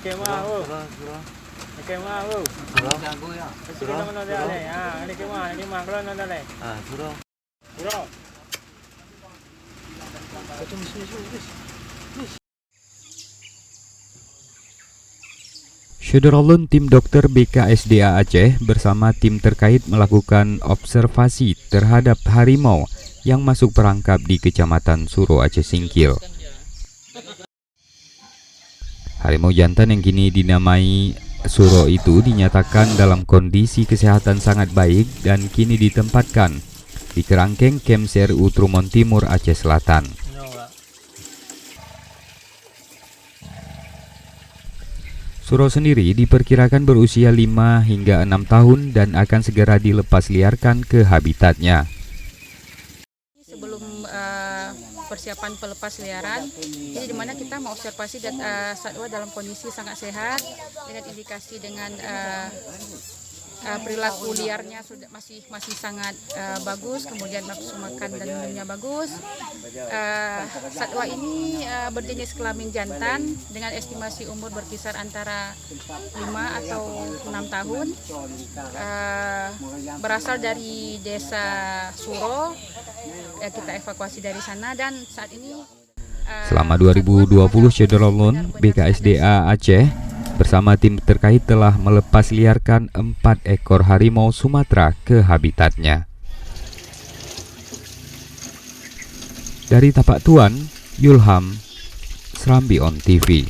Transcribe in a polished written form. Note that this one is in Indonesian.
kemau. Kemau. Sudah mana dah le? Ini kemau kalau nanda le. Sudah. Syederalun tim dokter BKSDA Aceh bersama tim terkait melakukan observasi terhadap harimau yang masuk perangkap di Kecamatan Suro Aceh Singkil. Harimau jantan yang kini dinamai Suro itu dinyatakan dalam kondisi kesehatan sangat baik dan kini ditempatkan di kerangkeng Kem CRU Trumon Timur Aceh Selatan. Suro sendiri diperkirakan berusia 5 hingga 6 tahun dan akan segera dilepas liarkan ke habitatnya. Sebelum persiapan pelepas liaran, jadi dimana kita mengobservasi satwa dalam kondisi sangat sehat dengan indikasi dengan perilaku liarnya sudah masih sangat bagus, kemudian nafsu makan dan minumnya bagus. Satwa ini berjenis kelamin jantan dengan estimasi umur berkisar antara 5 atau 6 tahun. Berasal dari desa Suro, kita evakuasi dari sana dan saat ini selama 2020 Syederalun BKSDA Aceh bersama tim terkait telah melepas liarkan 4 ekor harimau Sumatera ke habitatnya. Dari Tapak Tuan, Yulham, Serambi On TV.